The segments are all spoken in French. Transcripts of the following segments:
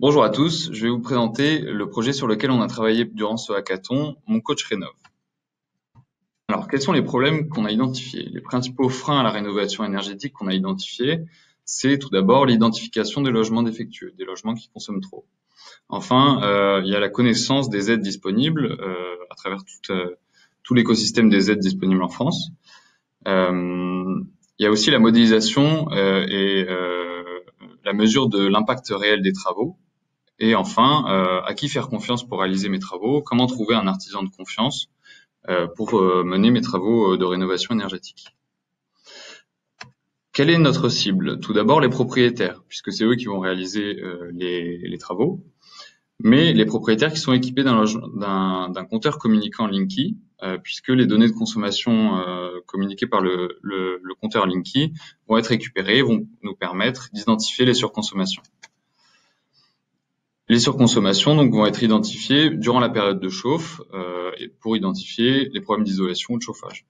Bonjour à tous, je vais vous présenter le projet sur lequel on a travaillé durant ce hackathon, Mon Coach Rénov. Alors, quels sont les problèmes qu'on a identifiés? Les principaux freins à la rénovation énergétique qu'on a identifiés, c'est tout d'abord l'identification des logements défectueux, des logements qui consomment trop. Enfin, il y a la connaissance des aides disponibles à travers tout l'écosystème des aides disponibles en France. Il y a aussi la modélisation et la mesure de l'impact réel des travaux. Et enfin, à qui faire confiance pour réaliser mes travaux? Comment trouver un artisan de confiance pour mener mes travaux de rénovation énergétique? Quelle est notre cible? Tout d'abord les propriétaires, puisque c'est eux qui vont réaliser les travaux, mais les propriétaires qui sont équipés d'un compteur communicant Linky, puisque les données de consommation communiquées par le compteur Linky vont être récupérées et vont nous permettre d'identifier les surconsommations. Les surconsommations donc vont être identifiées durant la période de chauffe pour identifier les problèmes d'isolation ou de chauffage.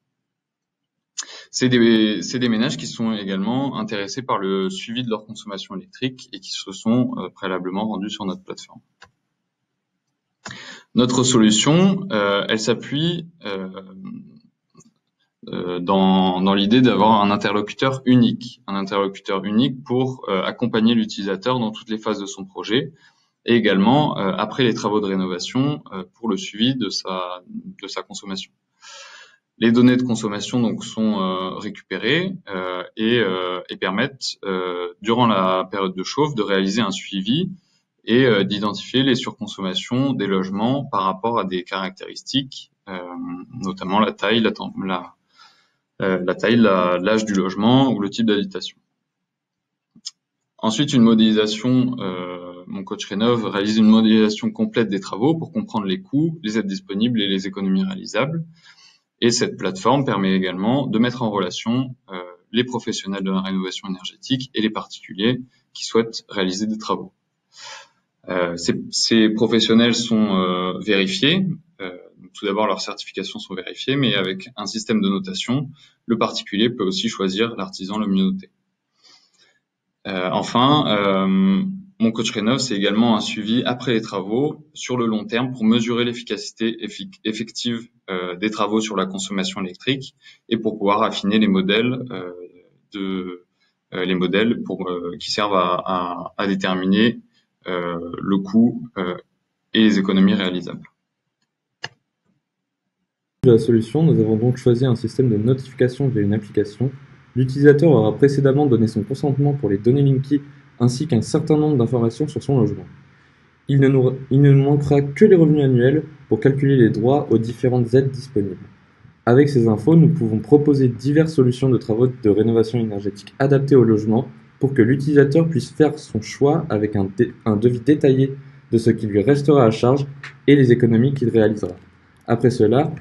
C'est des ménages qui sont également intéressés par le suivi de leur consommation électrique et qui se sont préalablement rendus sur notre plateforme. Notre solution, elle s'appuie dans l'idée d'avoir un interlocuteur unique pour accompagner l'utilisateur dans toutes les phases de son projet, et également après les travaux de rénovation pour le suivi de sa consommation. Les données de consommation donc sont récupérées et permettent durant la période de chauffe de réaliser un suivi et d'identifier les surconsommations des logements par rapport à des caractéristiques, notamment la taille, l'âge du logement ou le type d'habitation. Ensuite, une modélisation, Mon Coach Rénov réalise une modélisation complète des travaux pour comprendre les coûts, les aides disponibles et les économies réalisables. Et cette plateforme permet également de mettre en relation les professionnels de la rénovation énergétique et les particuliers qui souhaitent réaliser des travaux. Ces professionnels sont vérifiés. Tout d'abord, leurs certifications sont vérifiées, mais avec un système de notation, le particulier peut aussi choisir l'artisan le mieux noté. Enfin, Mon Coach Rénov, c'est également un suivi après les travaux sur le long terme pour mesurer l'efficacité effective des travaux sur la consommation électrique et pour pouvoir affiner les modèles qui servent à déterminer le coût et les économies réalisables. De la solution, nous avons donc choisi un système de notification via une application. L'utilisateur aura précédemment donné son consentement pour les données Linky ainsi qu'un certain nombre d'informations sur son logement. Il ne nous manquera que les revenus annuels pour calculer les droits aux différentes aides disponibles. Avec ces infos, nous pouvons proposer diverses solutions de travaux de rénovation énergétique adaptées au logement pour que l'utilisateur puisse faire son choix avec un devis détaillé de ce qui lui restera à charge et les économies qu'il réalisera. Après cela,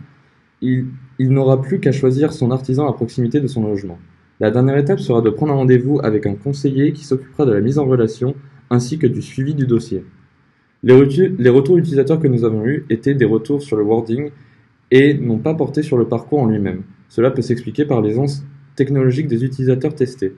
il n'aura plus qu'à choisir son artisan à proximité de son logement. La dernière étape sera de prendre un rendez-vous avec un conseiller qui s'occupera de la mise en relation ainsi que du suivi du dossier. Les retours utilisateurs que nous avons eus étaient des retours sur le wording et n'ont pas porté sur le parcours en lui-même. Cela peut s'expliquer par l'aisance technologique des utilisateurs testés.